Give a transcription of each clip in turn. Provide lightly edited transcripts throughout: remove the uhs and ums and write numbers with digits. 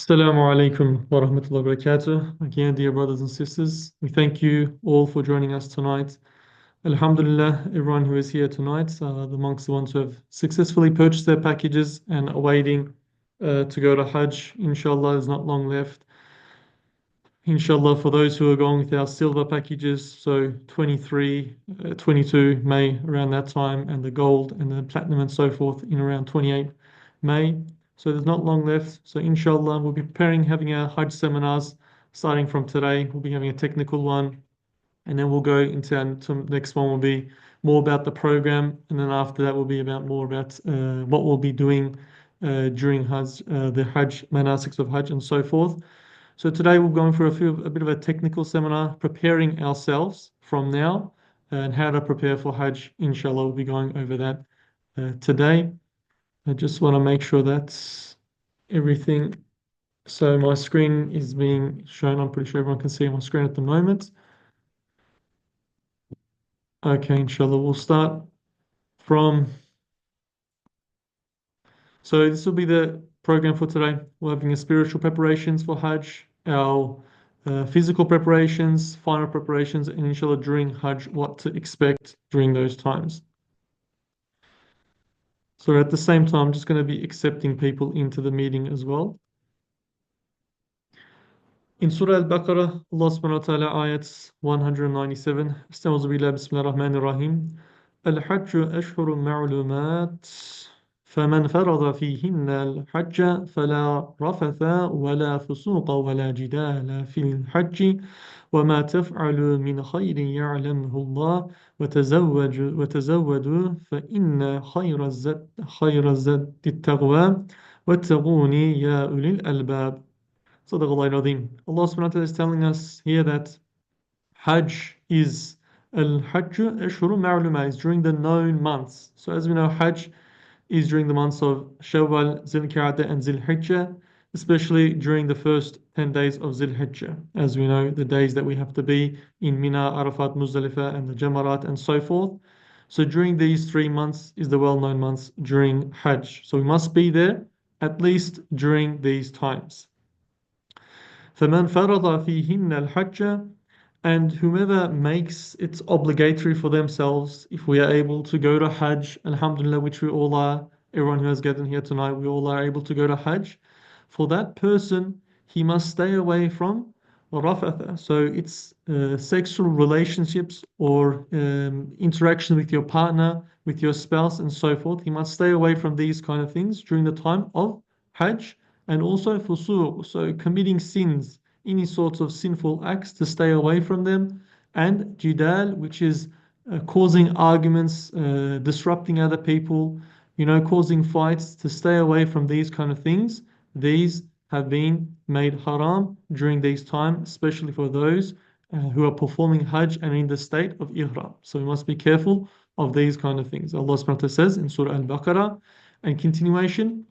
Assalamu alaikum wa rahmatullahi wa barakatuh. Again, dear brothers and sisters, we thank you all for joining us tonight. Alhamdulillah, everyone who is here tonight, amongst the ones who have successfully purchased their packages and awaiting to go to Hajj, inshallah, there's not long left. Inshallah, for those who are going with our silver packages, so 23, 22 May, around that time, and the gold and the platinum and so forth in around 28 May. So there's not long left. So inshallah, we'll be preparing, having our Hajj seminars starting from today. We'll be having a technical one, and then we'll go into our next one will be more about the program, and then after that will be about more about what we'll be doing during Hajj, the Hajj manasiks of Hajj and so forth. So today we're going for a bit of a technical seminar, preparing ourselves from now and how to prepare for Hajj. Inshallah, we'll be going over that today. I just want to make sure that's everything. So my screen is being shown. I'm pretty sure everyone can see my screen at the moment. Okay, inshallah, we'll start from. So this will be the program for today. We're having a spiritual preparations for Hajj, our physical preparations, final preparations, and inshallah during Hajj, what to expect during those times. So at the same time, I'm just going to be accepting people into the meeting as well. In Surah Al-Baqarah, Allah subhanahu wa ta'ala ayat 197, Astagfirullah billah, Bismillah ar-Rahman ar-Rahim. Al-Hajj ashhurun ma'lumat. فمن فرض فيهن الحج فلا رفث ولا فسوق ولا جدال في الحج وما تفعل من خير يعلمه الله وتزودوا فإن خير الزاد التقوى واتقوني يا أولي الألباب. Sadaqallahu al-Azim. Allah subhanahu wa ta'ala is telling us here that Hajj is Al-Hajj Ashhuru Ma'luma is during the known months. So as we know, Hajj is during the months of Shawwal, Zil-Qa'dah and Zil-Hijjah, especially during the first 10 days of Zil-Hijjah. As we know, the days that we have to be in Mina, Arafat, Muzdalifah and the Jamarat and so forth. So during these 3 months is the well-known months during Hajj. So we must be there at least during these times. فَمَنْ فَرَضَ فِيهِنَّ الْحَجَّ. And whomever makes it obligatory for themselves, if we are able to go to Hajj, Alhamdulillah, which we all are, everyone who has gathered here tonight, we all are able to go to Hajj. For that person, he must stay away from rafatha. So it's sexual relationships or interaction with your partner, with your spouse, and so forth. He must stay away from these kind of things during the time of Hajj. And also fusuq, so committing sins, any sorts of sinful acts, to stay away from them, and jidal, which is causing arguments, disrupting other people, causing fights, to stay away from these kind of things. These have been made haram during these times, especially for those who are performing Hajj and in the state of ihram. So we must be careful of these kind of things. Allah subhanahu wa ta'ala says in Surah Al-Baqarah, and in continuation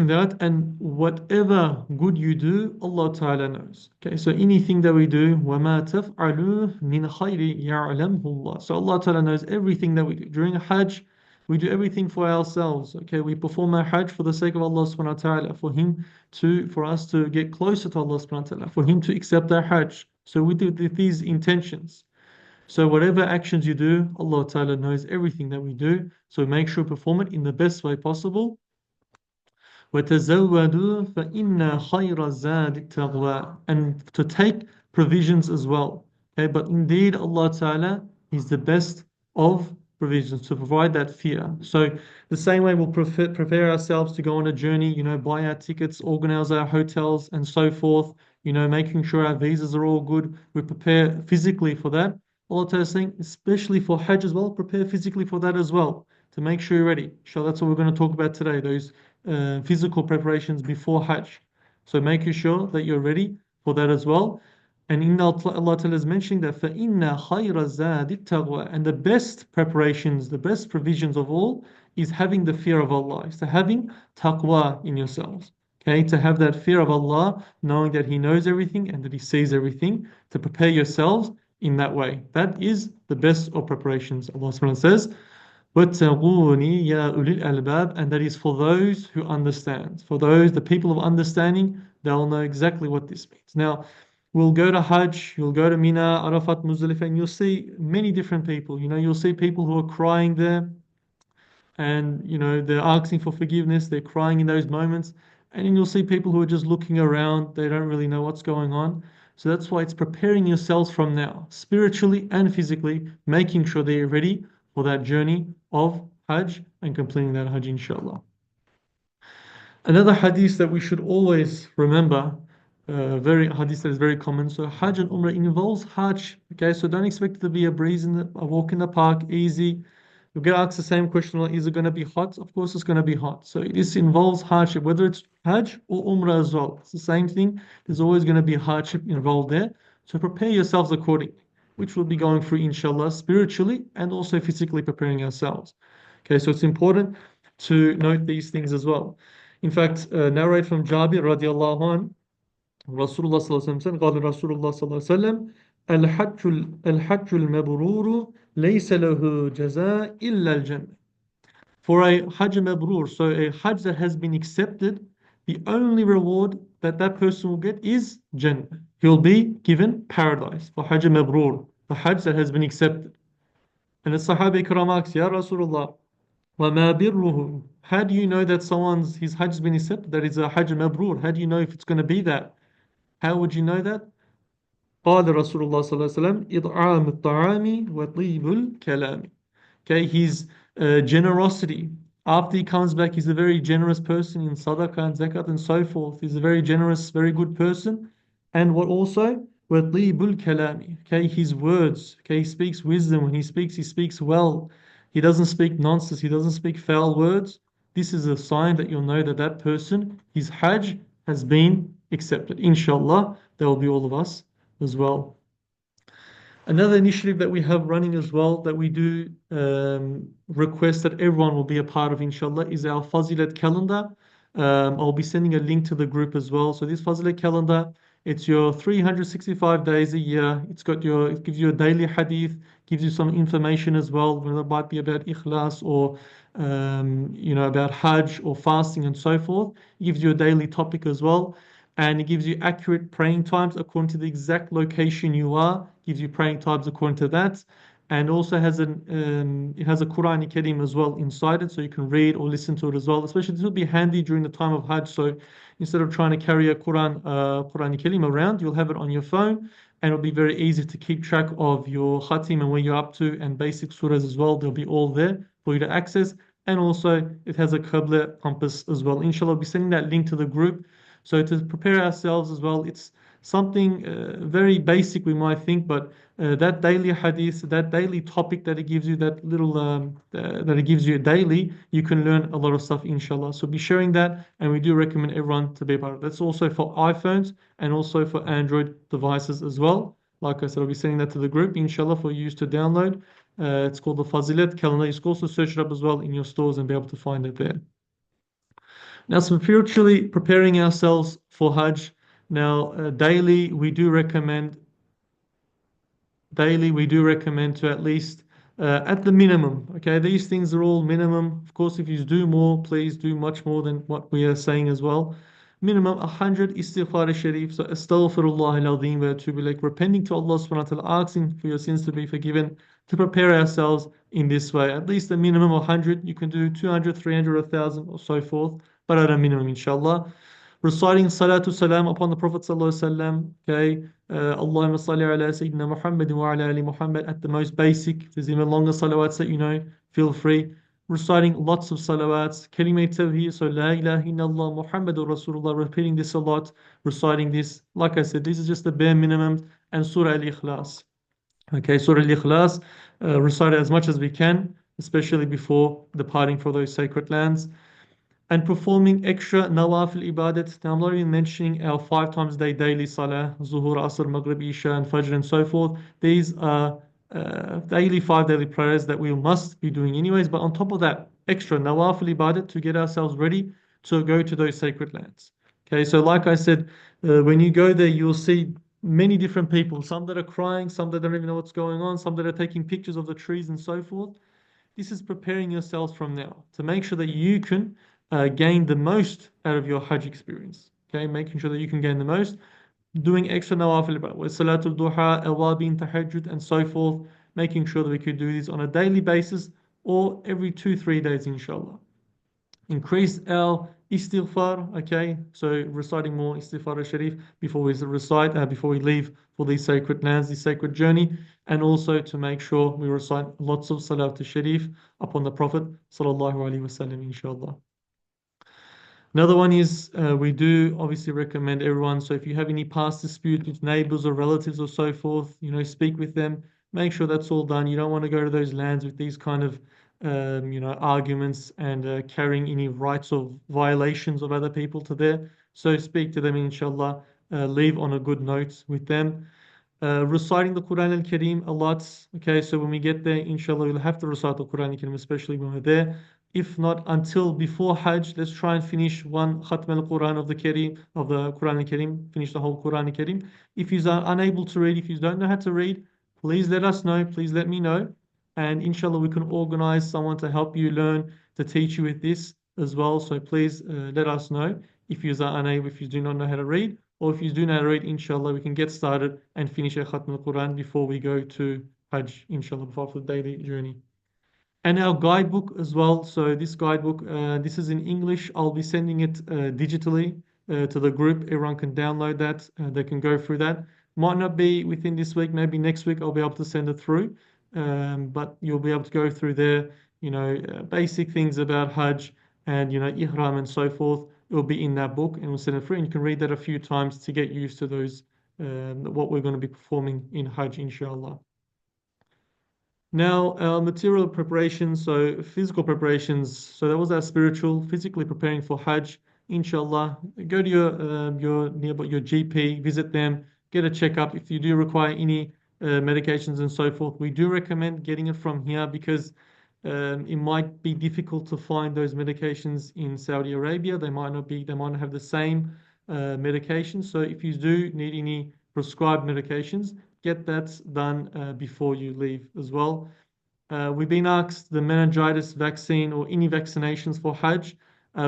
with that, and whatever good you do, Allah Ta'ala knows. Okay, so anything that we do, وَمَا تَفْعَلُوا مِنْ خَيْرٍ يَعْلَمْهُ اللَّهُ. So Allah Ta'ala knows everything that we do. During Hajj, we do everything for ourselves. Okay, we perform our Hajj for the sake of Allah Subhanahu wa Ta'ala, for us to get closer to Allah Subhanahu wa Ta'ala, for Him to accept our Hajj. So we do these intentions. So whatever actions you do, Allah Ta'ala knows everything that we do. So make sure to perform it in the best way possible. وَتَزَوَّدُوا فَإِنَّ خَيْرَ الزَّادِ التَّقْوَى. And to take provisions as well. Okay, but indeed Allah Ta'ala is the best of provisions, to provide that fear. So the same way we'll prepare ourselves to go on a journey, buy our tickets, organize our hotels and so forth, making sure our visas are all good. We prepare physically for that. Allah Ta'ala is saying, especially for Hajj as well, prepare physically for that as well, to make sure you're ready. So that's what we're going to talk about today, those physical preparations before Hajj. So making sure that you're ready for that as well. And Allah Ta'ala is mentioning that فَإِنَّ خَيْرَ الزَّادِ التَّقْوَى. And the best preparations, the best provisions of all is having the fear of Allah, is to having taqwa in yourselves. Okay, to have that fear of Allah, knowing that He knows everything and that He sees everything, to prepare yourselves in that way. That is the best of preparations. Allah subhanahu wa ta'ala says, وَاتَّقُونِ يَا أُولِي الْأَلْبَابِ, and that is for those who understand. For those, the people of understanding, they'll know exactly what this means. Now, we'll go to Hajj, you'll go to Mina, Arafat, Muzdalifah, and you'll see many different people. You'll see people who are crying there, and they're asking for forgiveness, they're crying in those moments, and then you'll see people who are just looking around, they don't really know what's going on. So that's why it's preparing yourselves from now, spiritually and physically, making sure that you're ready for that journey of Hajj and completing that Hajj, inshallah. Another hadith that we should always remember, very hadith that is very common. So Hajj and Umrah involves Hajj. Okay, so don't expect it to be a breeze a walk in the park, easy. You'll get asked the same question, well, is it going to be hot? Of course it's going to be hot. So this involves hardship, whether it's Hajj or Umrah as well. It's the same thing. There's always going to be hardship involved there. So prepare yourselves accordingly, which we'll be going through, inshallah, spiritually and also physically preparing ourselves. Okay, so it's important to note these things as well. In fact, narrate from Jabir radiallahu anh, Rasulullah sallallahu alaihi wasallam said, قال رسول الله صلى الله عليه وسلم الحج المبرور ليس له جزاء إلا الجنة. For a Hajj mabrur, so a Hajj that has been accepted, the only reward that that person will get is Jannah. He'll be given paradise for Hajj mabrur, the Hajj that has been accepted. And the Sahaba Ikram asks, Ya Rasulullah, وَمَا بِرُّهُ, how do you know that his Hajj has been accepted, that is a Hajj mabrur? How do you know if it's going to be that? How would you know that? قال رسول الله صلى الله عليه وسلم إطعام الطعام وطيب الكلام. Okay, his generosity. After he comes back, he's a very generous person in sadaqah and zakat and so forth. He's a very generous, very good person. And what also? وَطِيبُ الْكَلَامِ. Okay, his words. Okay, he speaks wisdom. When he speaks well. He doesn't speak nonsense. He doesn't speak foul words. This is a sign that you'll know that that person, his Hajj, has been accepted. Inshallah, there will be all of us as well. Another initiative that we have running as well that we do request that everyone will be a part of, inshallah, is our Fazilat calendar. I'll be sending a link to the group as well. So this Fazilat calendar, it's your 365 days a year. It gives you a daily hadith, gives you some information as well, whether it might be about ikhlas or about Hajj or fasting and so forth. It gives you a daily topic as well, and it gives you accurate praying times according to the exact location you are. Gives you praying times according to that, and also it has a Quran Kareem as well inside it, so you can read or listen to it as well. Especially this will be handy during the time of Hajj. So instead of trying to carry a Quran Kareem around, you'll have it on your phone, and it'll be very easy to keep track of your khatim and where you're up to, and basic surahs as well. They'll be all there for you to access. And also it has a Qibla compass as well. Inshallah, I'll be sending that link to the group. So to prepare ourselves as well, it's something very basic we might think, but that daily hadith, that daily topic that it gives you, that little that it gives you daily, you can learn a lot of stuff, inshallah. So be sharing that, and we do recommend everyone to be a part of it. That's also for iPhones and also for Android devices as well. Like I said, I'll be sending that to the group, inshallah, for you to download. It's called the Fazilat calendar. You can also search it up as well in your stores and be able to find it there. Now, spiritually preparing ourselves for Hajj. Now, daily we do recommend to at least at the minimum. Okay, these things are all minimum. Of course, if you do more, please do much more than what we are saying as well. Minimum 100 istighfar sharif. So astaghfirullah al-azim wa atubu ilayk, repenting to Allah subhanahu wa ta'ala, asking for your sins to be forgiven, to prepare ourselves in this way. At least a minimum of 100. You can do 200, 300, 1,000 or so forth, but at a minimum, inshallah. Reciting salatu salam upon the Prophet sallallahu alaihi wasallam. Okay, Allahumma salli ala Sayyidina Muhammad wa ala ali Muhammad at the most basic. If there's even longer salawats that you know, feel free. Reciting lots of salawats, kalimat tawheed, so la ilaha illallah Muhammadur Rasulullah, repeating this a lot, reciting this. Like I said, this is just the bare minimum, and Surah Al-Ikhlas. Okay, Surah Al-Ikhlas, recite it as much as we can, especially before departing for those sacred lands. And performing extra nawafil ibadat. Now, I'm not even mentioning our 5 times a day daily salah, zuhur, asr, maghrib, isha, and fajr, and so forth. These are 5 daily prayers that we must be doing anyways. But on top of that, extra nawafil ibadat to get ourselves ready to go to those sacred lands. Okay, so like I said, when you go there, you'll see many different people. Some that are crying, some that don't even know what's going on, some that are taking pictures of the trees and so forth. this is preparing yourselves from now to make sure that you can gain the most out of your Hajj experience. Okay, making sure that you can gain the most, doing extra nawafil, with salatul duha, awabin, tahajjud, and so forth, making sure that we could do this on a daily basis or every 2, 3 days, inshallah. Increase our istighfar, okay? So reciting more istighfar al-sharif before we before we leave for these sacred lands, this sacred journey, and also to make sure we recite lots of salat al-sharif upon the Prophet sallallahu alaihi wasallam, inshallah. Another one is we do obviously recommend everyone. So if you have any past dispute with neighbors or relatives or so forth, speak with them. Make sure that's all done. You don't want to go to those lands with these kind of arguments and carrying any rights or violations of other people to there. So speak to them, inshallah. Leave on a good note with them. Reciting the Quran al-Kareem a lot. Okay, so when we get there, inshallah, we'll have to recite the Quran al-Kareem, especially when we're there. If not until before Hajj, let's try and finish one Khatm al-Quran of the Kareem, of the Quran al-Kareem, finish the whole Quran al-Kareem. If you are unable to read, if you don't know how to read, please let us know, please let me know. And inshallah, we can organize someone to help you learn, to teach you with this as well. So please let us know if you are unable, if you do not know how to read, or if you do know how to read, inshallah, we can get started and finish a Khatm al-Quran before we go to Hajj, inshallah, before the daily journey. And our guidebook as well. So this guidebook, this is in English. I'll be sending it digitally to the group. Everyone can download that. They can go through that. Might not be within this week. Maybe next week I'll be able to send it through. But you'll be able to go through there. Basic things about Hajj and Ihram and so forth. It will be in that book, and we'll send it through. And you can read that a few times to get used to those what we're going to be performing in Hajj, inshallah. Now, our material preparations, so physical preparations, so that was our spiritual, physically preparing for Hajj, inshallah. Go to your nearby your GP, visit them, get a checkup. If you do require any medications and so forth, we do recommend getting it from here because it might be difficult to find those medications in Saudi Arabia. They might not have the same medication. So if you do need any prescribed medications, get that done before you leave as well. We've been asked the meningitis vaccine or any vaccinations for Hajj.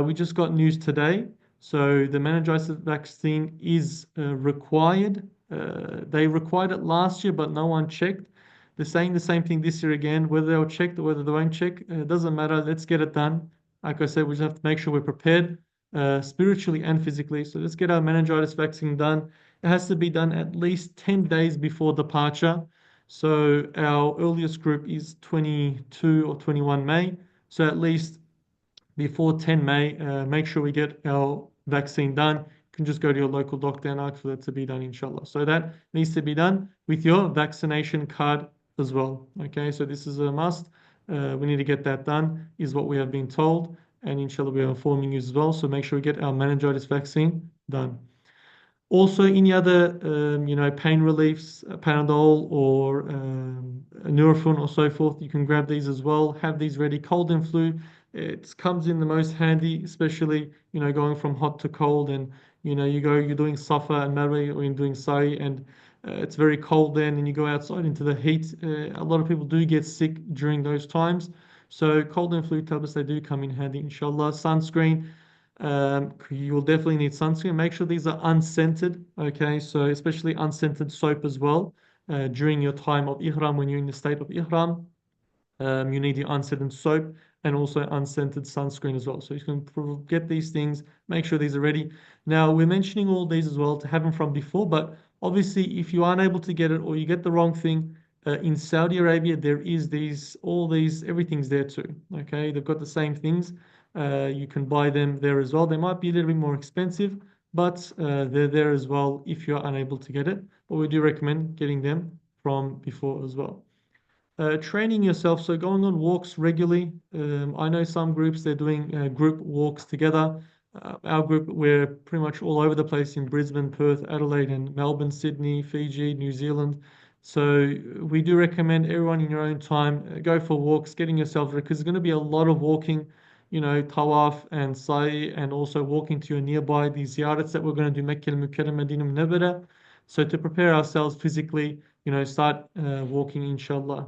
We just got news today. So the meningitis vaccine is required. They required it last year, but no one checked. They're saying the same thing this year again. Whether they'll check or whether they won't check, it doesn't matter. Let's get it done. Like I said, we just have to make sure we're prepared spiritually and physically. So let's get our meningitis vaccine done. It has to be done at least 10 days before departure. So our earliest group is 22 or 21 May. So at least before 10 May, make sure we get our vaccine done. You can just go to your local doctor and ask for that to be done, inshallah. So that needs to be done with your vaccination card as well. Okay, so this is a must. We need to get that done, is what we have been told. And inshallah, we are informing you as well. So make sure we get our meningitis vaccine done. Also, any other, pain reliefs, Panadol or Nurofen or so forth, you can grab these as well. Have these ready. Cold and flu, it comes in the most handy, especially, going from hot to cold. And, you're doing Safa and Marwa or you're doing Sa'i and it's very cold then and you go outside into the heat. A lot of people do get sick during those times. So cold and flu tablets, they do come in handy, inshallah. Sunscreen. You will definitely need sunscreen. Make sure these are unscented, okay? So especially unscented soap as well during your time of ihram, when you're in the state of ihram. You need your unscented soap and also unscented sunscreen as well. So you can get these things, make sure these are ready. Now, we're mentioning all these as well to have them from before, but obviously, if you aren't able to get it or you get the wrong thing, in Saudi Arabia, there is everything's there too. Okay, they've got the same things. You can buy them there as well. They might be a little bit more expensive, but they're there as well if you're unable to get it. But we do recommend getting them from before as well. Training yourself, so going on walks regularly. I know some groups, they're doing group walks together. Our group, we're pretty much all over the place in Brisbane, Perth, Adelaide, and Melbourne, Sydney, Fiji, New Zealand. So we do recommend everyone in your own time go for walks, getting yourself ready, because there's going to be a lot of walking, tawaf and sa'i, and also walking to your nearby, these ziyarats that we're going to do, Mecca al-Mukarram, Medina al-Munawwara. So to prepare ourselves physically, start walking, inshallah.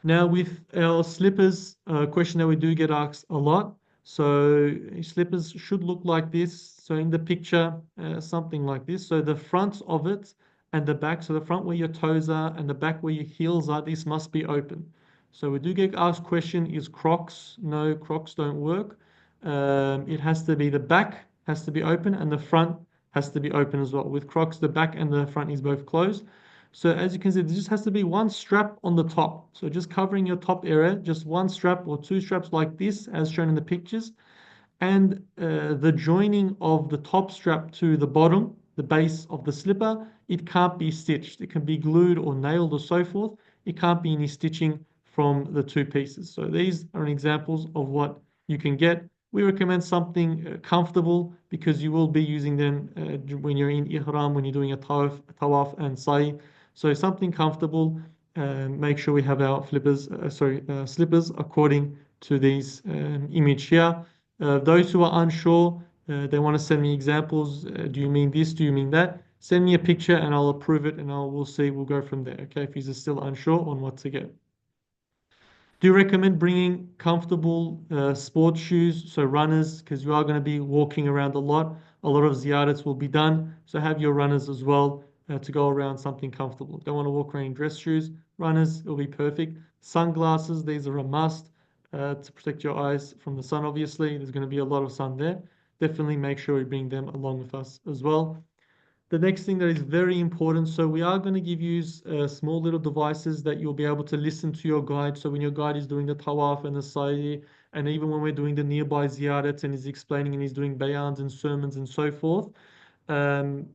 Now, with our slippers, a question that we do get asked a lot. So, slippers should look like this. So, in the picture, something like this. So, the front of it and the back, so the front where your toes are and the back where your heels are, this must be open. So, we do get asked question, is Crocs? No, Crocs don't work. It has to be the back has to be open and the front has to be open as well. With Crocs, the back and the front is both closed. So as you can see, there just has to be one strap on the top. So just covering your top area, just one strap or two straps like this, as shown in the pictures. And the joining of the top strap to the bottom, the base of the slipper, it can't be stitched. It can be glued or nailed or so forth. It can't be any stitching from the two pieces. So these are examples of what you can get. We recommend something comfortable because you will be using them when you're in ihram, when you're doing a tawaf and sa'i. So something comfortable. Make sure we have our slippers according to these image here. Those who are unsure, they want to send me examples. Do you mean this? Do you mean that? Send me a picture and I'll approve it and we'll see. We'll go from there. Okay, if you're still unsure on what to get. Do recommend bringing comfortable sports shoes, so runners, because you are going to be walking around a lot. A lot of ziyarats will be done, so have your runners as well to go around something comfortable. Don't want to walk around in dress shoes. Runners will be perfect. Sunglasses, these are a must to protect your eyes from the sun, obviously. There's going to be a lot of sun there. Definitely make sure we bring them along with us as well. The next thing that is very important, so we are going to give you small little devices that you'll be able to listen to your guide. So when your guide is doing the tawaf and the sa'i, and even when we're doing the nearby ziyarats and he's explaining and he's doing bayans and sermons and so forth,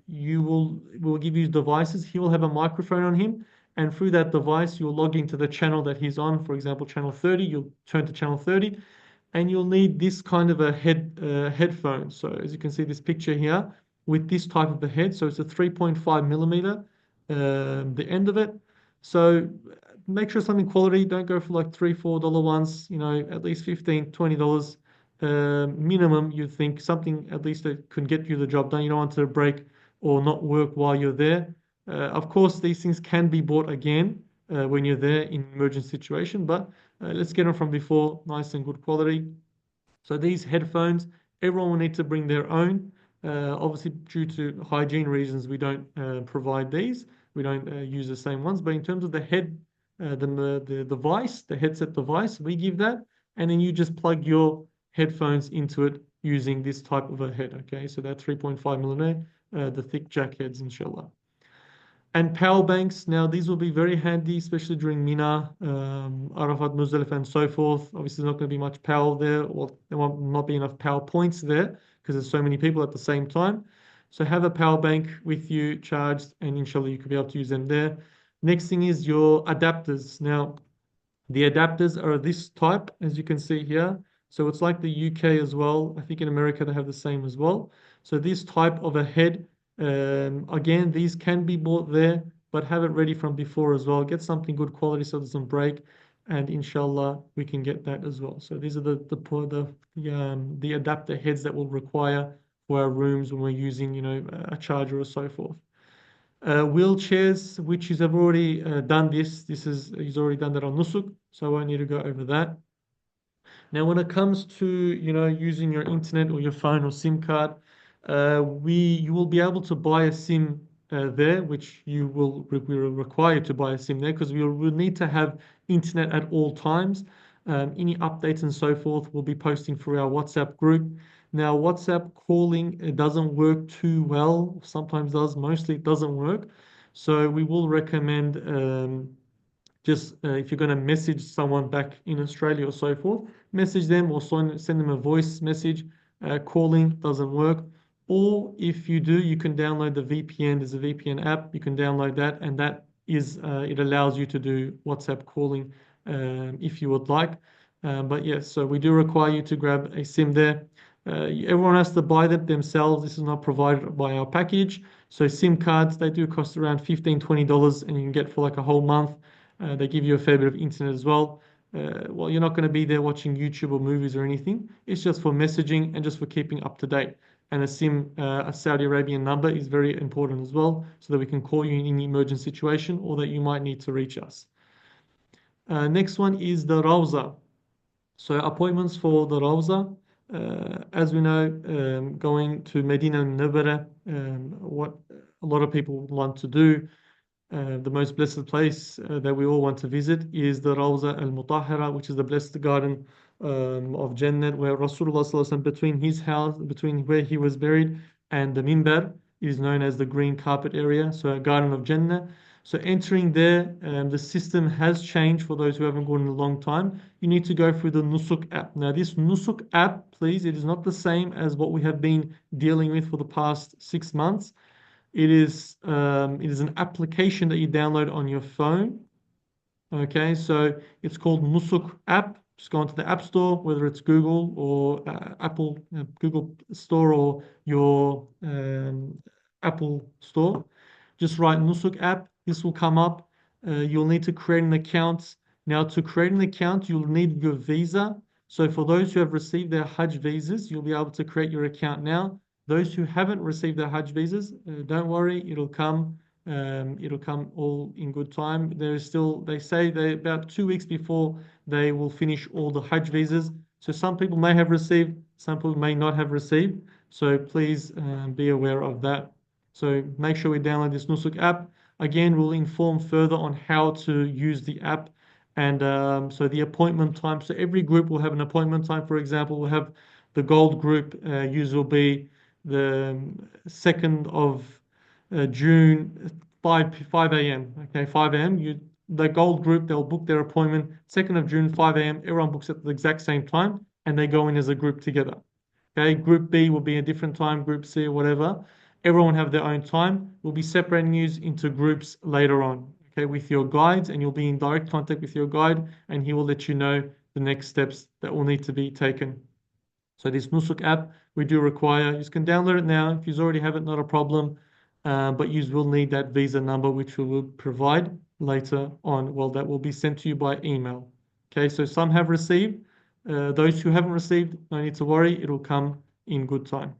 you will give you devices. He will have a microphone on him, and through that device, you'll log into the channel that he's on. For example, channel 30, you'll turn to channel 30, and you'll need this kind of a headphone. So as you can see this picture here with this type of a head. So it's a 3.5 millimeter, the end of it. So make sure something quality. Don't go for like $3, $4 ones. You know, at least $15, $20 minimum. You think something at least that could get you the job done. You don't want to break or not work while you're there. Of course, these things can be bought again when you're there in emergency situation, but let's get them from before, nice and good quality. So these headphones, everyone will need to bring their own. Obviously, due to hygiene reasons, we don't provide these. We don't use the same ones. But in terms of the the device, the headset device, we give that, and then you just plug your headphones into it using this type of a head. Okay, so that 3.5 millimeter, the thick jack heads, inshallah. And power banks, now these will be very handy, especially during Mina, Arafat, Muzdalifah, and so forth. Obviously, there's not going to be much power there, or there will not be enough power points there because there's so many people at the same time. So have a power bank with you charged, and inshallah, you could be able to use them there. Next thing is your adapters. Now, the adapters are this type, as you can see here. So it's like the UK as well. I think in America they have the same as well. So this type of a head, again, these can be bought there, but have it ready from before as well. Get something good quality so it doesn't break, and inshallah we can get that as well. So these are the adapter heads that we'll require for our rooms when we're using, you know, a charger or so forth. Wheelchairs, which he's have already done this. He's already done that on Nusuk, so I won't need to go over that. Now, when it comes to, you know, using your internet or your phone or SIM card, you will be able to buy a SIM there, which we will require to buy a SIM there because we'll need to have internet at all times. Any updates and so forth we'll be posting through our WhatsApp group. Now, WhatsApp calling, it doesn't work too well. Sometimes does, mostly it doesn't work. So we will recommend just if you're going to message someone back in Australia or so forth, message them or send them a voice message. Calling doesn't work. Or if you do, you can download the VPN. There's a VPN app. You can download that, and that is it allows you to do WhatsApp calling if you would like. But yes, so we do require you to grab a SIM there. Everyone has to buy them themselves. This is not provided by our package. So SIM cards, they do cost around $15, $20, and you can get for like a whole month. They give you a fair bit of internet as well. Well, you're not going to be there watching YouTube or movies or anything. It's just for messaging and just for keeping up to date. And a SIM, a Saudi Arabian number is very important as well, so that we can call you in any emergency situation or that you might need to reach us. Next one is the Rawza. So appointments for the Rawza. As we know, going to Medina al-Munawwara, what a lot of people want to do, the most blessed place that we all want to visit is the Rawza al-Mutahhara, which is the blessed garden of Jannah, where Rasulullah sallallahu alaihi wasallam, between his house, between where he was buried and the minbar, is known as the green carpet area, so a garden of Jannah. So entering there, the system has changed for those who haven't gone in a long time. You need to go through the Nusuk app. Now, this Nusuk app, please, it is not the same as what we have been dealing with for the past 6 months. It is an application that you download on your phone. Okay, so it's called Nusuk app. Just go onto the App Store, whether it's Google or Apple, Google Store or your Apple Store. Just write Nusuk app. This will come up. You'll need to create an account. Now, to create an account, you'll need your visa. So for those who have received their Hajj visas, you'll be able to create your account now. Those who haven't received their Hajj visas, don't worry, it'll come. It'll come all in good time. There is still, they say they about 2 weeks before they will finish all the Hajj visas. So some people may have received, some people may not have received. So please be aware of that. So make sure we download this Nusuk app. Again, we'll inform further on how to use the app. And so the appointment time. So every group will have an appointment time. For example, we'll have the gold group. Use will be the 2nd of June, 5 a.m. Okay, 5 a.m. The gold group, they'll book their appointment 2nd of June, 5 a.m. Everyone books at the exact same time, and they go in as a group together. Okay, Group B will be a different time, Group C or whatever. Everyone will have their own time. We'll be separating you into groups later on. Okay, with your guides, and you'll be in direct contact with your guide, and he will let you know the next steps that will need to be taken. So this Nusuk app, we do require, you can download it now. If you already have it, not a problem. But you will need that visa number, which we will provide later on. Well, that will be sent to you by email. Okay, so some have received. Those who haven't received, no need to worry. It will come in good time.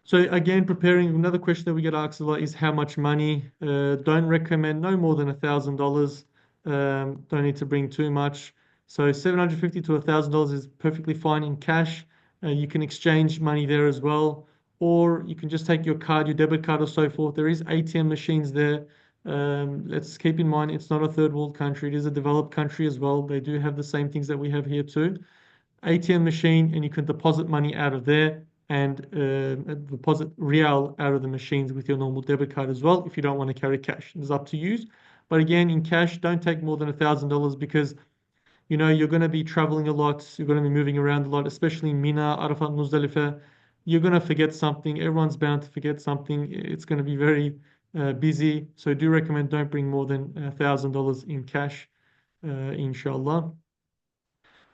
So again, preparing, another question that we get asked a lot is how much money. Don't recommend no more than $1,000. Don't need to bring too much. So $750 to $1,000 is perfectly fine in cash. You can exchange money there as well, or you can just take your card, your debit card, or so forth. There is ATM machines there. Let's keep in mind it's not a third world country; it is a developed country as well. They do have the same things that we have here too. ATM machine, and you can deposit money out of there and deposit real out of the machines with your normal debit card as well if you don't want to carry cash. It's up to you. But again, in cash, don't take more than $1,000 because you're going to be traveling a lot, you're going to be moving around a lot, especially in Mina, Arafat, Muzdalifah. You're going to forget something. Everyone's bound to forget something. It's going to be very busy. So I do recommend don't bring more than $1,000 in cash, inshallah.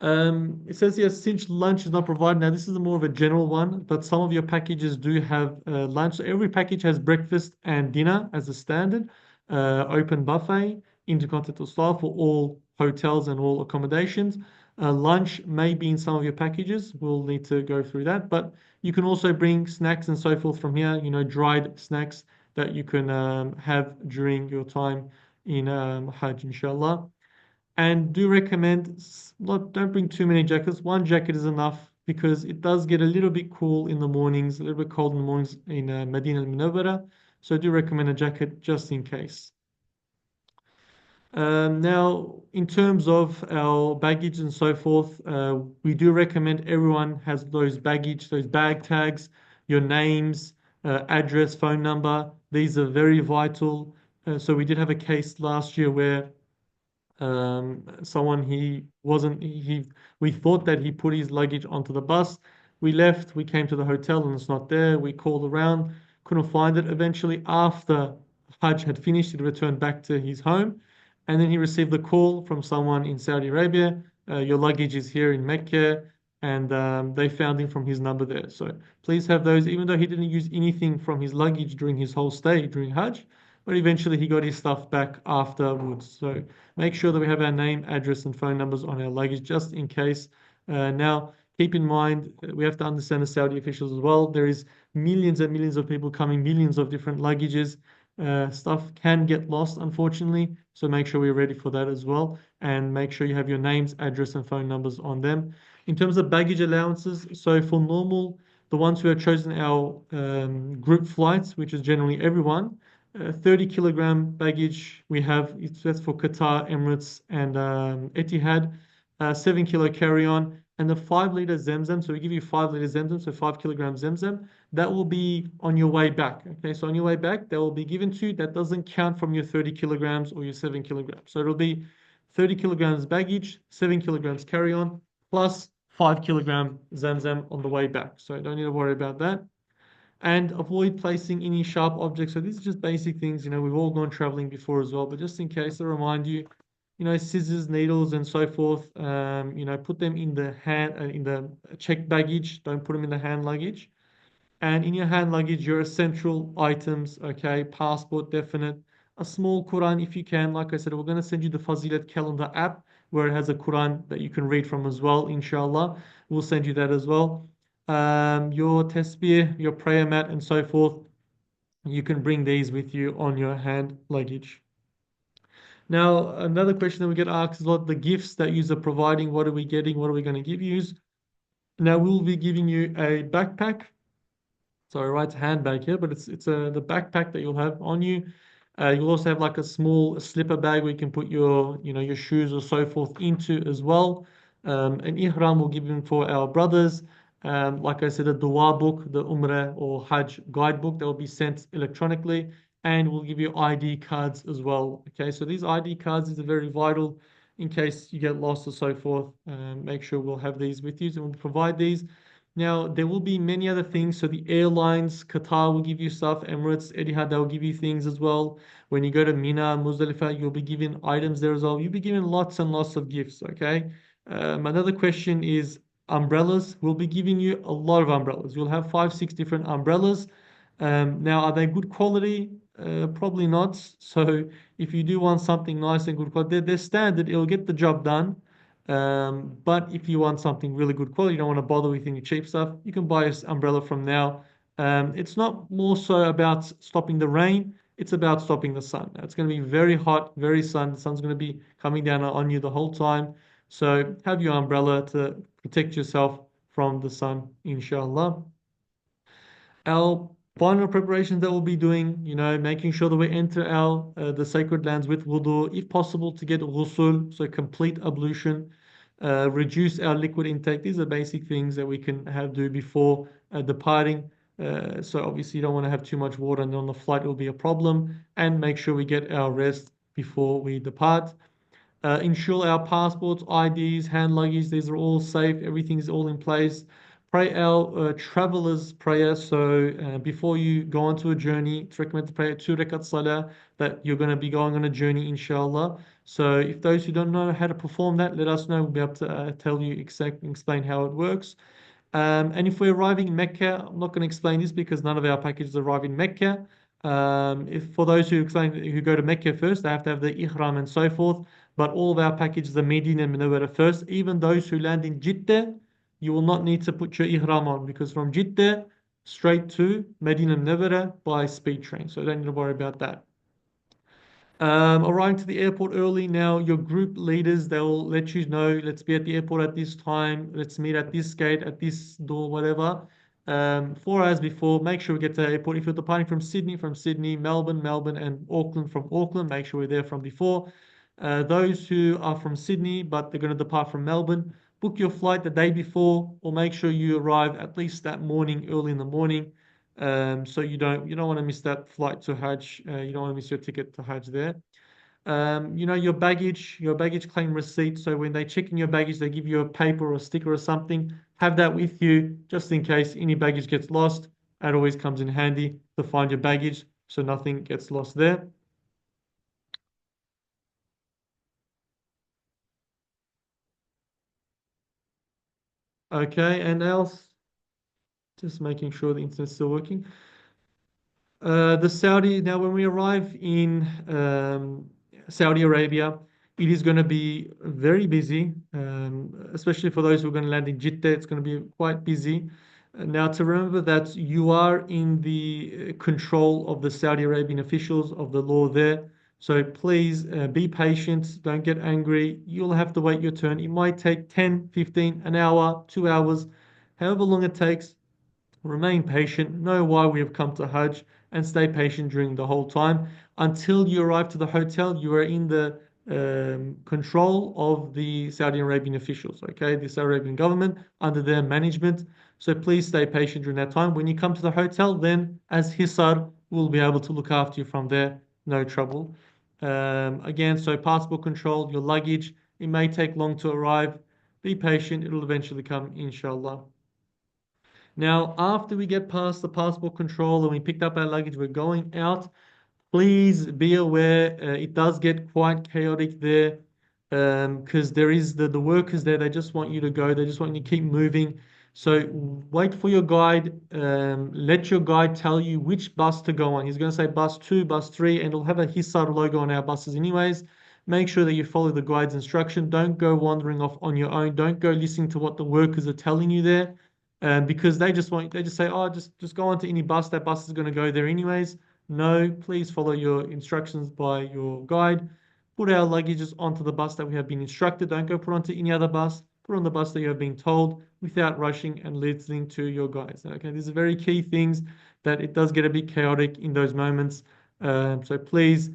It says here, since lunch is not provided. Now, this is more of a general one, but some of your packages do have lunch. So every package has breakfast and dinner as a standard, open buffet, intercontinental style for all hotels and all accommodations. Lunch may be in some of your packages. We'll need to go through that, but you can also bring snacks and so forth from here, dried snacks that you can have during your time in Hajj, inshallah. And do recommend, don't bring too many jackets. One jacket is enough because it does get a little bit cool in the mornings, a little bit cold in the mornings in Medina al-Munawwara. So I do recommend a jacket just in case. Now, in terms of our baggage and so forth, we do recommend everyone has those baggage, those bag tags, your names, address, phone number. These are very vital. So we did have a case last year where someone he wasn't he we thought that he put his luggage onto the bus. We left, we came to the hotel and it's not there. We called around, couldn't find it. Eventually, after Hajj had finished, he returned back to his home, and then he received a call from someone in Saudi Arabia. Your luggage is here in Mecca, and they found him from his number there. So please have those, even though he didn't use anything from his luggage during his whole stay during Hajj, but eventually he got his stuff back afterwards. So make sure that we have our name, address, and phone numbers on our luggage just in case. Now, keep in mind, we have to understand the Saudi officials as well. There is millions and millions of people coming, millions of different luggages. Stuff can get lost, unfortunately. So make sure we're ready for that as well. And make sure you have your names, address, and phone numbers on them. In terms of baggage allowances, so for normal, the ones who have chosen our group flights, which is generally everyone, 30 kilogram baggage we have, that's for Qatar, Emirates, and Etihad, 7 kilo carry-on, and the 5 liter Zemzem. So we give you 5 liter Zemzem, so 5 kilograms Zemzem. That will be on your way back. Okay, so on your way back, that will be given to you. That doesn't count from your 30 kilograms or your 7 kilograms. So it'll be 30 kilograms baggage, 7 kilograms carry-on, plus 5 kilogram Zamzam on the way back. So you don't need to worry about that. And avoid placing any sharp objects. So these are just basic things. We've all gone traveling before as well, but just in case, I remind you, scissors, needles, and so forth. Put them in the checked baggage. Don't put them in the hand luggage. And in your hand luggage, your essential items, okay, passport, definite, a small Quran if you can. Like I said, we're going to send you the Fazilet calendar app where it has a Quran that you can read from as well, inshallah. We'll send you that as well. Your tasbih, your prayer mat, and so forth. You can bring these with you on your hand luggage. Now, another question that we get asked is what the gifts that you are providing, what are we getting, what are we going to give you? Now, we'll be giving you a backpack. So I write handbag here, but it's the backpack that you'll have on you. You'll also have like a small slipper bag where you can put your shoes or so forth into as well. An ihram will give them for our brothers. Like I said, a dua book, the Umrah or Hajj guidebook that will be sent electronically, and we'll give you ID cards as well. Okay, so these ID cards is very vital in case you get lost or so forth. Make sure we'll have these with you, and we'll provide these. Now, there will be many other things. So the airlines, Qatar will give you stuff, Emirates, Etihad, they'll give you things as well. When you go to Mina, Muzdalifah, you'll be given items there as well. You'll be given lots and lots of gifts, okay? Another question is umbrellas. We'll be giving you a lot of umbrellas. You'll have 5, 6 different umbrellas. Now, are they good quality? Probably not. So if you do want something nice and good quality, they're standard. It'll get the job done. But if you want something really good quality, you don't want to bother with any cheap stuff, you can buy an umbrella from now. It's not more so about stopping the rain, it's about stopping the sun. Now, it's going to be very hot, very sun. The sun's going to be coming down on you the whole time. So have your umbrella to protect yourself from the sun, inshallah. Our final preparations that we'll be doing, making sure that we enter the sacred lands with wudu, if possible, to get ghusl, so complete ablution, reduce our liquid intake. These are basic things that we can do before departing. So obviously, you don't want to have too much water, and on the flight it will be a problem. And make sure we get our rest before we depart. Ensure our passports, IDs, hand luggage, these are all safe. Everything's all in place. Pray our traveler's prayer. So before you go on to a journey, it's recommended to pray 2 rakat salah that you're going to be going on a journey, inshallah. So if those who don't know how to perform that, let us know. We'll be able to tell you exactly, explain how it works. And if we're arriving in Mecca, I'm not going to explain this because none of our packages arrive in Mecca. If for those who go to Mecca first, they have to have the ihram and so forth. But all of our packages are Medina and Munawwara first. Even those who land in Jeddah, you will not need to put your ihram on because from Jeddah straight to Medina Munawwara by speed train. So don't need to worry about that. Arriving to the airport early. Now, your group leaders, they'll let you know, let's be at the airport at this time, let's meet at this gate, at this door, whatever. 4 hours before, make sure we get to the airport. If you're departing from Sydney, Melbourne, and Auckland from Auckland, make sure we're there from before. Those who are from Sydney, but they're going to depart from Melbourne, book your flight the day before, or make sure you arrive at least that morning, early in the morning. So you don't want to miss that flight to Hajj. You don't want to miss your ticket to Hajj there. Your baggage claim receipt. So when they check in your baggage, they give you a paper or a sticker or something. Have that with you just in case any baggage gets lost. It always comes in handy to find your baggage so nothing gets lost there. Okay, and else, just making sure the internet's still working. Now when we arrive in Saudi Arabia, it is going to be very busy, especially for those who are going to land in Jeddah. It's going to be quite busy. Now, to remember that you are in the control of the Saudi Arabian officials of the law there. So please be patient, don't get angry. You'll have to wait your turn. It might take 10, 15, an hour, 2 hours, however long it takes. Remain patient, know why we have come to Hajj, and stay patient during the whole time. Until you arrive to the hotel, you are in the control of the Saudi Arabian officials, okay? The Saudi Arabian government under their management. So please stay patient during that time. When you come to the hotel, then as Hisar, we'll be able to look after you from there, no trouble. Again, so passport control, your luggage, it may take long to arrive. Be patient, it'll eventually come, inshallah. Now, after we get past the passport control and we picked up our luggage, we're going out. Please be aware, it does get quite chaotic there because there is the workers there. They just want you to go. They just want you to keep moving. So wait for your guide. Let your guide tell you which bus to go on. He's going to say bus 2, bus 3, and it'll have a Hisar logo on our buses anyways. Make sure that you follow the guide's instruction. Don't go wandering off on your own. Don't go listening to what the workers are telling you there because they just say, oh, just go on to any bus. That bus is going to go there anyways. No, please follow your instructions by your guide. Put our luggages onto the bus that we have been instructed. Don't go put onto any other bus. Put on the bus that you have been told without rushing and listening to your guides. Okay, these are very key things that it does get a bit chaotic in those moments. So please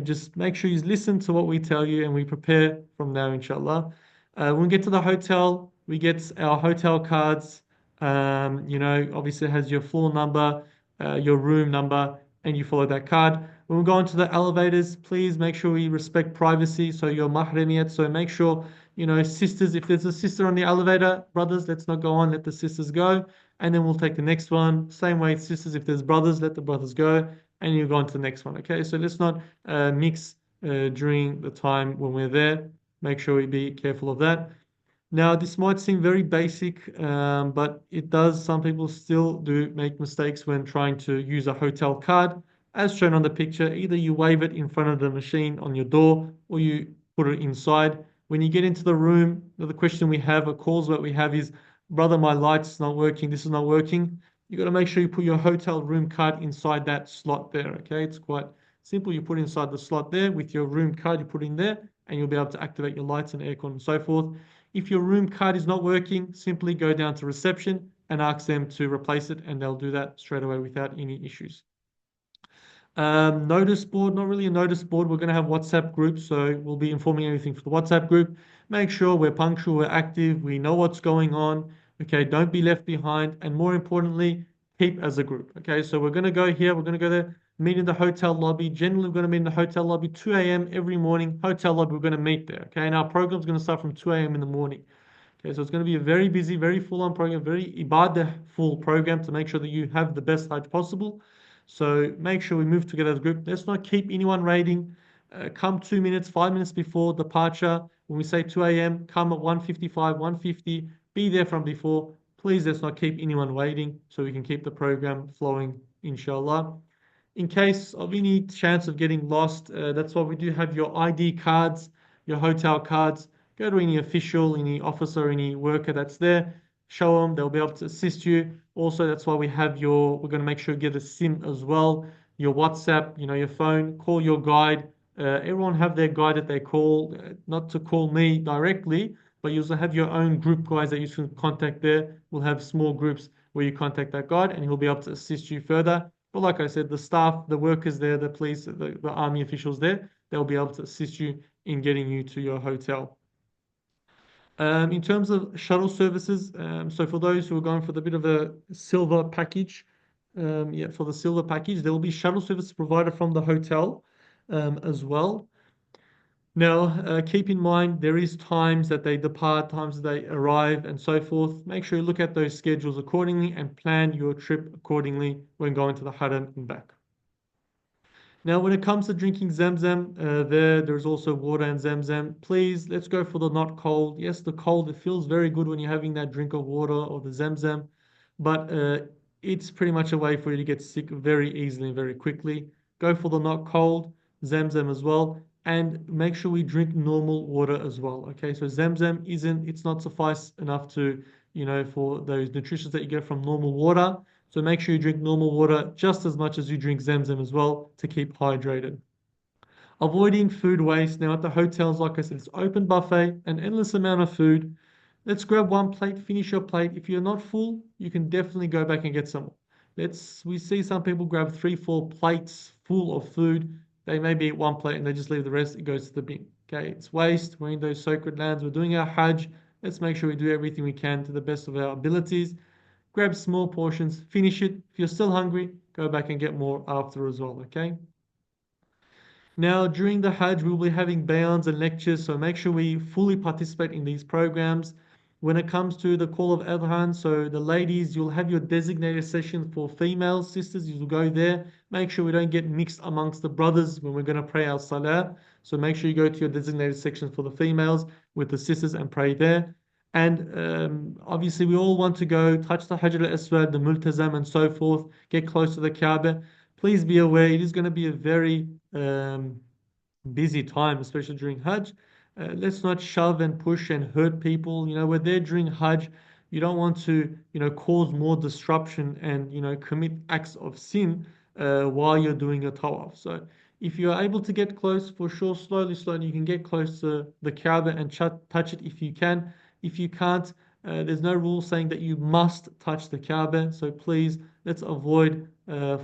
just make sure you listen to what we tell you and we prepare from now, inshallah. When we get to the hotel, we get our hotel cards. Obviously it has your floor number, your room number, and you follow that card. When we go into the elevators, please make sure we respect privacy. So your mahramiyat. So make sure, sisters, if there's a sister on the elevator, brothers, let's not go on, let the sisters go. And then we'll take the next one. Same way, sisters, if there's brothers, let the brothers go. And you go on to the next one. Okay, so let's not mix during the time when we're there. Make sure we be careful of that. Now, this might seem very basic, but it does. Some people still do make mistakes when trying to use a hotel card. As shown on the picture, either you wave it in front of the machine on your door or you put it inside. When you get into the room, the question we have, or calls what we have is, brother, my light's not working, this is not working. You got to make sure you put your hotel room card inside that slot there, okay? It's quite simple. You put inside the slot there with your room card, you put in there, and you'll be able to activate your lights and aircon and so forth. If your room card is not working, simply go down to reception and ask them to replace it, and they'll do that straight away without any issues. Notice board, not really a notice board. We're going to have WhatsApp groups, so we'll be informing everything for the WhatsApp group. Make sure we're punctual, we're active, we know what's going on. Okay, don't be left behind, and more importantly, keep as a group. Okay, so we're going to go here, we're going to go there, meet in the hotel lobby. Generally, we're going to meet in the hotel lobby 2 a.m. every morning. Hotel lobby, we're going to meet there. Okay, and our program's going to start from 2 a.m. in the morning. Okay, so it's going to be a very busy, very full-on program, very ibadah full program to make sure that you have the best Hajj possible. So make sure we move together as a group. Let's not keep anyone waiting. Come 2 minutes, 5 minutes before departure. When we say 2 a.m., come at 1:55, 1:50. Be there from before. Please let's not keep anyone waiting so we can keep the program flowing, inshallah. In case of any chance of getting lost, that's why we do have your ID cards, your hotel cards. Go to any official, any officer, any worker that's there. Show them, they'll be able to assist you. Also, that's why we're going to make sure you get a SIM as well, your WhatsApp, your phone, call your guide. Everyone have their guide that they call, not to call me directly, but you also have your own group guides that you can contact there. We'll have small groups where you contact that guide and he'll be able to assist you further. But like I said, the staff, the workers there, the police, the army officials there, they'll be able to assist you in getting you to your hotel. In terms of shuttle services, so for those who are going for the bit of a silver package, yeah, for the silver package, there will be shuttle service provided from the hotel as well. Now, keep in mind there is times that they depart, times that they arrive, and so forth. Make sure you look at those schedules accordingly and plan your trip accordingly when going to the Haram and back. Now, when it comes to drinking Zamzam, there's also water and Zamzam. Please, let's go for the not cold. Yes, the cold, it feels very good when you're having that drink of water or the Zamzam, but it's pretty much a way for you to get sick very easily and very quickly. Go for the not cold, Zamzam as well. and make sure we drink normal water as well. Okay, so Zamzam it's not suffice enough to, for those nutritions that you get from normal water. So make sure you drink normal water just as much as you drink Zamzam as well to keep hydrated. Avoiding food waste. Now at the hotels, like I said, it's open buffet, an endless amount of food. Let's grab one plate, finish your plate. If you're not full, you can definitely go back and get some more. We see some people grab three, four plates full of food. They maybe eat one plate and they just leave the rest. It goes to the bin. Okay, it's waste. We're in those sacred lands. We're doing our Hajj. Let's make sure we do everything we can to the best of our abilities. Grab small portions, finish it. If you're still hungry, go back and get more after as well. Okay. Now, during the Hajj, we'll be having bayans and lectures, so make sure we fully participate in these programs. When it comes to the call of Adhan, so the ladies, you'll have your designated session for female sisters. You'll go there. Make sure we don't get mixed amongst the brothers when we're going to pray our salah. So make sure you go to your designated section for the females with the sisters and pray there. And obviously, we all want to go touch the Hajar al-Aswad, the Multazam, and so forth, get close to the Kaaba. Please be aware it is going to be a very busy time, especially during Hajj. Let's not shove and push and hurt people. We're there during Hajj. You don't want to, cause more disruption and, commit acts of sin while you're doing a tawaf. So if you're able to get close, for sure, slowly, slowly, you can get close to the Kaaba and touch it if you can. If you can't, there's no rule saying that you must touch the Kaaba. So please, let's avoid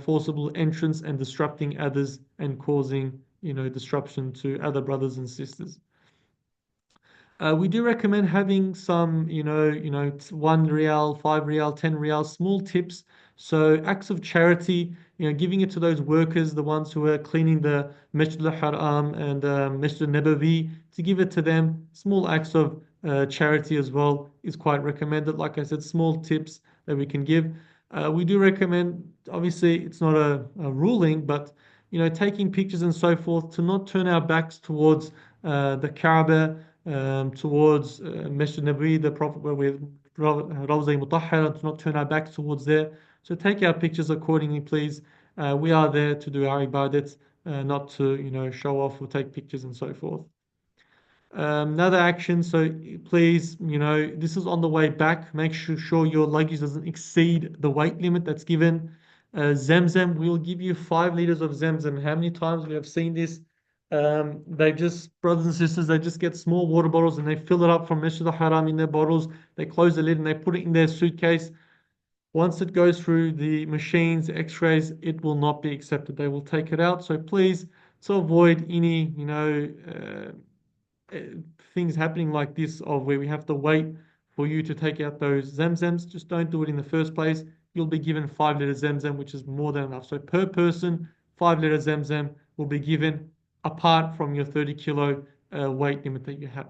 forcible entrance and disrupting others and causing disruption to other brothers and sisters. We do recommend having some, 1 riyal, 5 riyal, 10 riyal, small tips. So acts of charity, giving it to those workers, the ones who are cleaning the Masjid al-Haram and Masjid al-Nabawi, to give it to them. Small acts of charity as well is quite recommended. Like I said, small tips that we can give. We do recommend, obviously, it's not a ruling, but taking pictures and so forth to not turn our backs towards the Kaaba, towards Masjid Nabi, the Prophet, where we Rawza Mutahhara, to not turn our backs towards there. So take our pictures accordingly, please. We are there to do our ibadat, not to show off or take pictures and so forth. Another action, so please, this is on the way back. Make sure your luggage doesn't exceed the weight limit that's given. Zamzam, we'll give you 5 liters of Zamzam. How many times we have seen this? Brothers and sisters, they just get small water bottles and they fill it up from Masjid al-Haram in their bottles. They close the lid and they put it in their suitcase. Once it goes through the machines, X-rays, it will not be accepted. They will take it out. So please, to avoid any, uh, things happening like this of where we have to wait for you to take out those Zamzams, just don't do it in the first place. You'll be given 5 liters Zamzam, which is more than enough. So per person, 5 liters Zamzam will be given apart from your 30 kilo weight limit that you have.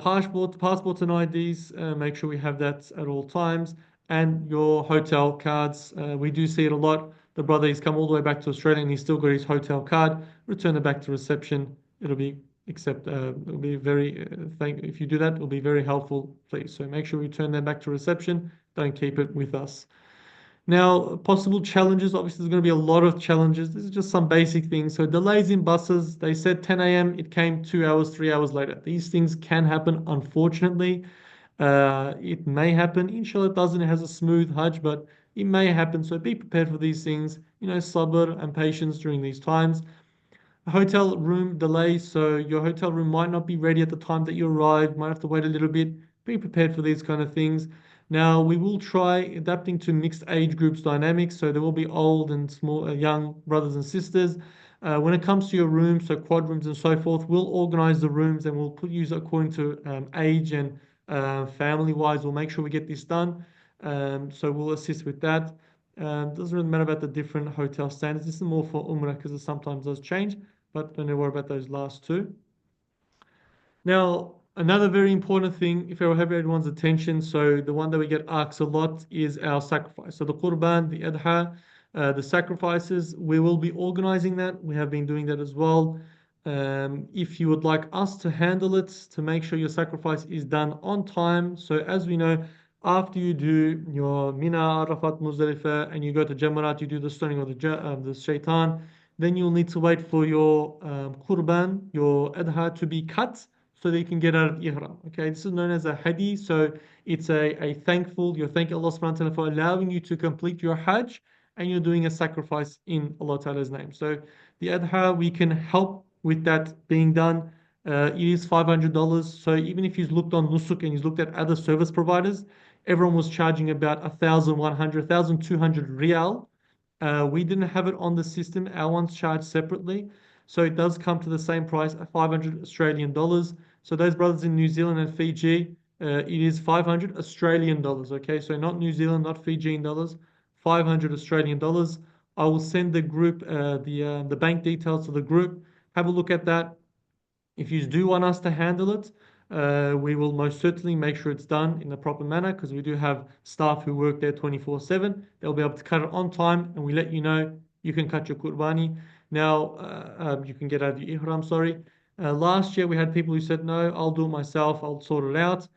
Passports and IDs, make sure we have that at all times. And your hotel cards. We do see it a lot. The brother, he's come all the way back to Australia and he's still got his hotel card. Return it back to reception. It'll be very, if you do that, it'll be very helpful, please. So make sure we return them back to reception. Don't keep it with us. Now, possible challenges. Obviously, there's going to be a lot of challenges. This is just some basic things. So delays in buses. They said 10 a.m. It came 2 hours, 3 hours later. These things can happen, unfortunately. It may happen. Inshallah, it doesn't. It has a smooth Hajj, but it may happen. So be prepared for these things. Sabr and patience during these times. Hotel room delays. So your hotel room might not be ready at the time that you arrive. Might have to wait a little bit. Be prepared for these kind of things. Now, we will try adapting to mixed age groups dynamics, so there will be old and small, young brothers and sisters. When it comes to your rooms, so quad rooms and so forth, we'll organize the rooms and we'll put you according to age and family-wise. We'll make sure we get this done. So we'll assist with that. Doesn't really matter about the different hotel standards. This is more for Umrah because it sometimes does change, but don't worry about those last two. Now, another very important thing, if I will have everyone's attention, so the one that we get asked a lot is our sacrifice. So the Qurban, the Adha, the sacrifices, we will be organizing that. We have been doing that as well. If you would like us to handle it, to make sure your sacrifice is done on time. So as we know, after you do your Mina, Arafat, Muzdalifah, and you go to Jamarat, you do the stoning of the shaitan. then you'll need to wait for your qurban, your adha to be cut so that you can get out of ihram. Okay, this is known as a hadi. So it's a thankful, you're thanking Allah subhanahu wa ta'ala for allowing you to complete your hajj and you're doing a sacrifice in Allah Ta'ala's name. So the adha, we can help with that being done. It is $500. So even if you've looked on Nusuk and you've looked at other service providers, everyone was charging about 1,100, 1,200 riyal. We didn't have it on the system. Our one's charged separately. So it does come to the same price, 500 Australian dollars. So those brothers in New Zealand and Fiji, it is 500 Australian dollars. Okay, so not New Zealand, not Fijian dollars, 500 Australian dollars. I will send the group the bank details to the group. Have a look at that. If you do want us to handle it, we will most certainly make sure it's done in the proper manner because we do have staff who work there 24/7. They'll be able to cut it on time and we let you know you can cut your qurbani. Now, you can get out of your ihram, sorry. Last year we had people who said, no, I'll do it myself, I'll sort it out,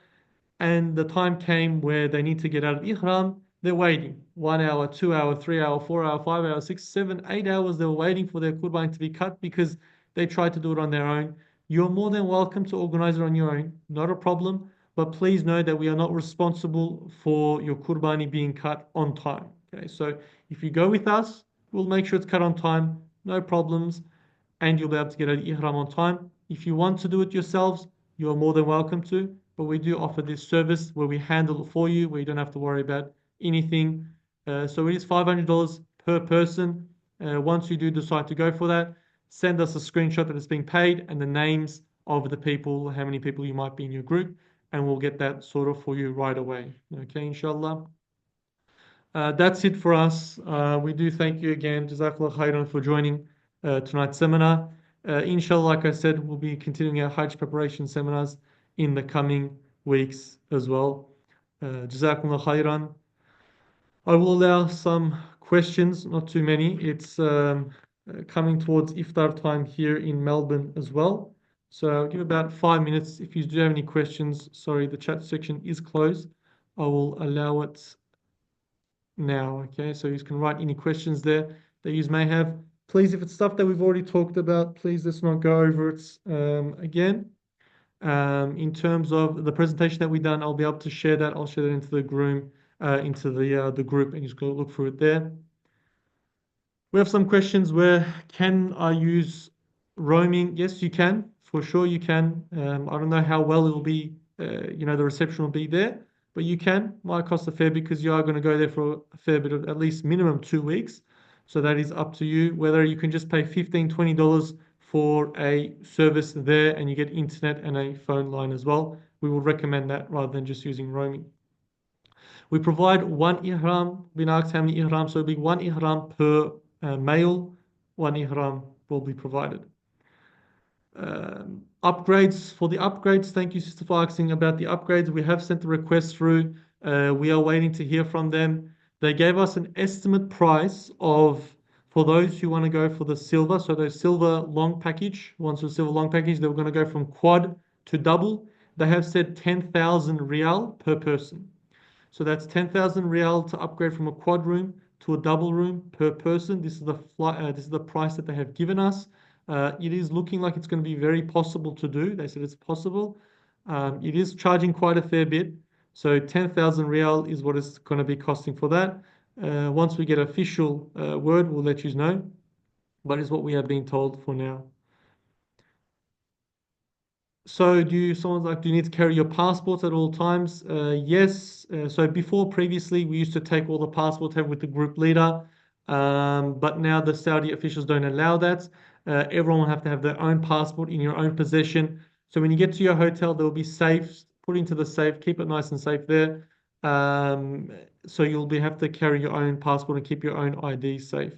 and the time came where they need to get out of ihram, they're waiting 1 hour, 2 hour, 3 hour, 4 hour, 5 hour, 6, 7, 8 hours. They were waiting for their qurban to be cut because they tried to do it on their own. You're more than welcome to organize it on your own, not a problem. But please know that we are not responsible for your qurbani being cut on time. Okay, so if you go with us, we'll make sure it's cut on time, no problems, and you'll be able to get out of ihram on time. If you want to do it yourselves, you are more than welcome to, but we do offer this service where we handle it for you, where you don't have to worry about anything. So it is $500 per person. Once you do decide to go for that, send us a screenshot that it's being paid and the names of the people, how many people you might be in your group, and we'll get that sorted for you right away. Okay, inshallah. That's it for us. We do thank you again, Jazakallah khairan, for joining tonight's seminar. Inshallah, like I said, we'll be continuing our Hajj preparation seminars in the coming weeks as well. Jazakallah khairan. I will allow some questions, not too many. It's coming towards iftar time here in Melbourne as well. So I'll give about 5 minutes. If you do have any questions, sorry, the chat section is closed. I will allow it now. Okay, so you can write any questions there that you may have. Please, if it's stuff that we've already talked about, please let's not go over it again. In terms of the presentation that we've done, I'll be able to share that. I'll share that into the group, the group, and you just go look through it there. We have some questions where can I use roaming? Yes, you can. For sure, you can. I don't know how well it will be. The reception will be there, but you can. Might cost a fair bit because you are going to go there for a fair bit of at least minimum 2 weeks. So that is up to you. Whether you can just pay $15, $20 for a service there and you get internet and a phone line as well. We will recommend that rather than just using roaming. We provide one ihram. Been asked how many ihram, so it'll be one ihram per male. One ihram will be provided. Upgrades, for the upgrades, thank you, Sister, for asking about the upgrades. We have sent the request through. We are waiting to hear from them. They gave us an estimate price for those who want to go for the silver, so the silver long package, once the silver long package, they were going to go from quad to double. They have said 10,000 riyal per person. So that's 10,000 riyal to upgrade from a quad room to a double room per person. This is the price that they have given us. It is looking like it's going to be very possible to do. They said it's possible. It is charging quite a fair bit. So 10,000 riyal is what it's going to be costing for that. Once we get official word, we'll let you know. But it's what we have been told for now. So do you need to carry your passports at all times? Yes. So previously, we used to take all the passports, have with the group leader. But now the Saudi officials don't allow that. Everyone will have to have their own passport in your own possession. So when you get to your hotel, there will be safes, put into the safe, keep it nice and safe there. So you'll have to carry your own passport and keep your own ID safe.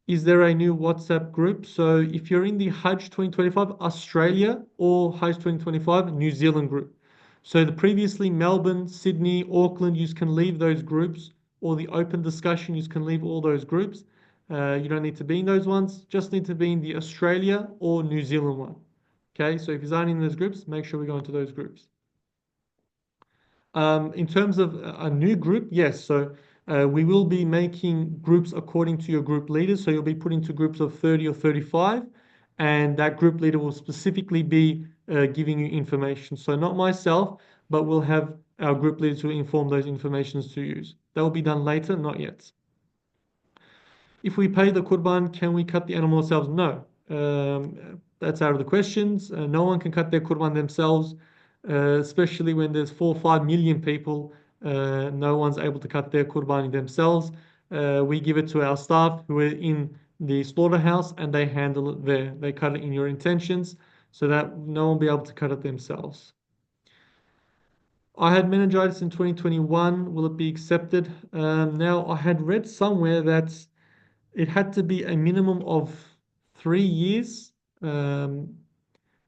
Is there a new WhatsApp group? So if you're in the Hajj 2025 Australia or Hajj 2025 New Zealand group. So the previously Melbourne, Sydney, Auckland, you can leave those groups, or the open discussion, you can leave all those groups. You don't need to be in those ones, just need to be in the Australia or New Zealand one. Okay, so if you aren't in those groups, make sure we go into those groups. In terms of a new group, yes. So We will be making groups according to your group leaders. So you'll be put into groups of 30 or 35, and that group leader will specifically be giving you information. So not myself, but we'll have our group leaders who inform those informations to use. That will be done later, not yet. If we pay the qurban, can we cut the animal ourselves? No. That's out of the questions. No one can cut their qurban themselves, especially when there's 4 or 5 million people. No one's able to cut their qurbani themselves. We give it to our staff who are in the slaughterhouse and they handle it there. They cut it in your intentions so that no one will be able to cut it themselves. I had meningitis in 2021. Will it be accepted? Now, I had read somewhere that it had to be a minimum of 3 years. Um,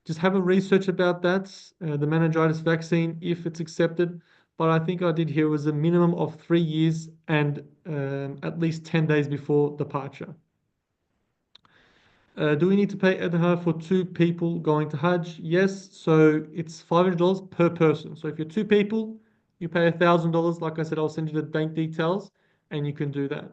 just have a research about that, the meningitis vaccine, if it's accepted. But I think I did hear it was a minimum of 3 years and at least 10 days before departure. Do we need to pay adha for 2 people going to Hajj? Yes, so it's $500 per person. So if you're 2 people, you pay $1,000. Like I said, I'll send you the bank details and you can do that.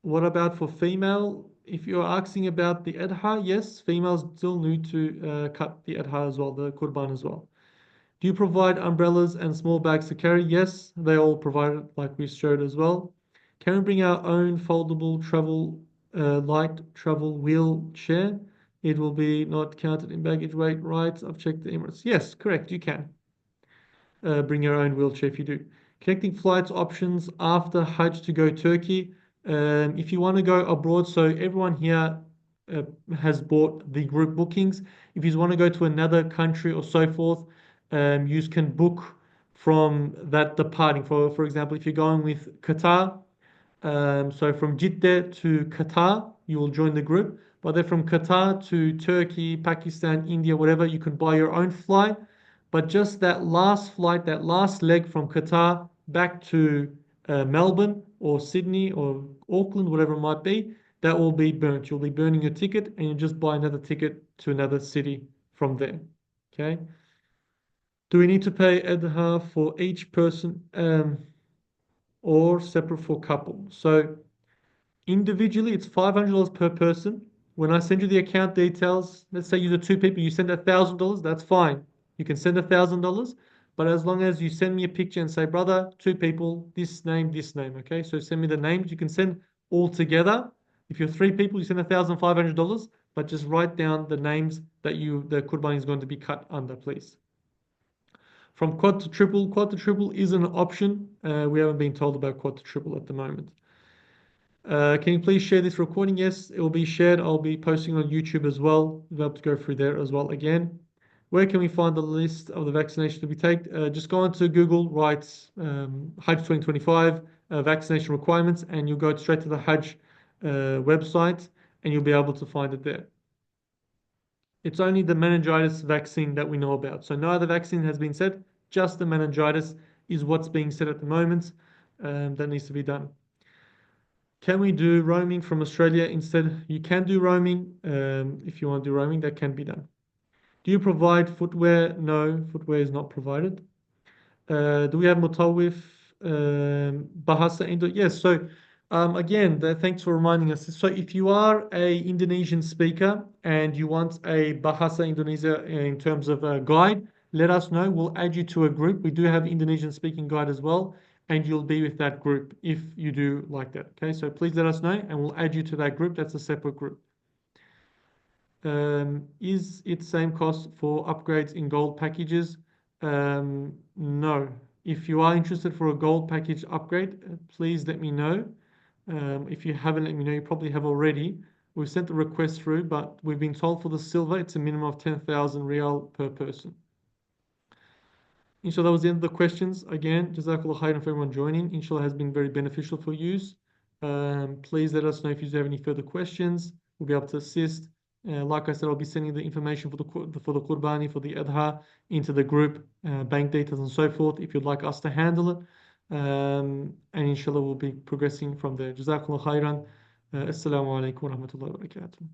What about for female? If you're asking about the adha, yes, females still need to cut the adha as well, the qurban as well. Do you provide umbrellas and small bags to carry? Yes, they all provided, like we showed as well. Can we bring our own foldable travel light travel wheelchair? It will be not counted in baggage weight, right? I've checked the Emirates. Yes, correct, you can bring your own wheelchair if you do. Connecting flights options after Hajj to go Turkey. If you want to go abroad, so everyone here uh, has bought the group bookings. If you want to go to another country or so forth, you can book from that departing. For example, if you're going with Qatar, so from Jeddah to Qatar, you will join the group. But then from Qatar to Turkey, Pakistan, India, whatever, you can buy your own flight. But just that last flight, that last leg from Qatar back to Melbourne or Sydney or Auckland, whatever it might be, that will be burnt. You'll be burning your ticket and you just buy another ticket to another city from there. Okay. Do we need to pay adha for each person or separate for couple? So individually, it's $500 per person. When I send you the account details, let's say you're the 2 people, you send $1,000, that's fine. You can send $1,000, but as long as you send me a picture and say, brother, 2 people, this name, okay? So send me the names. You can send all together. If you're 3 people, you send $1,500, but just write down the names that the qurban is going to be cut under, please. From quad to triple is an option. We haven't been told about quad to triple at the moment. Can you please share this recording? Yes, it will be shared. I'll be posting on YouTube as well. You'll be able to go through there as well again. Where can we find the list of the vaccinations to be taken? Just go onto Google, write Hajj 2025 vaccination requirements, and you'll go straight to the Hajj website, and you'll be able to find it there. It's only the meningitis vaccine that we know about. So no other vaccine has been said, just the meningitis is what's being said at the moment. That needs to be done. Can we do roaming from Australia instead? You can do roaming. If you want to do roaming, that can be done. Do you provide footwear? No, footwear is not provided. Do we have Mutawif, Bahasa Indo? Yes. So again, thanks for reminding us. So if you are a Indonesian speaker and you want a Bahasa Indonesia in terms of a guide, let us know. We'll add you to a group. We do have Indonesian speaking guide as well, and you'll be with that group if you do like that. Okay, so please let us know, and we'll add you to that group. That's a separate group. Is it same cost for upgrades in gold packages? No. If you are interested for a gold package upgrade, please let me know. If you haven't let me know, you probably have already. We've sent the request through, but we've been told for the silver, it's a minimum of 10,000 real per person. Inshallah, that was the end of the questions. Again, Jazakallah khairan for everyone joining. Inshallah has been very beneficial for you. Please let us know if you have any further questions. We'll be able to assist. Like I said, I'll be sending the information for the qurbani, for the adha, into the group, bank details and so forth, if you'd like us to handle it. And inshallah, we'll be progressing from there. Jazakallah khairan. Assalamu alaikum wa rahmatullahi wa barakatuh.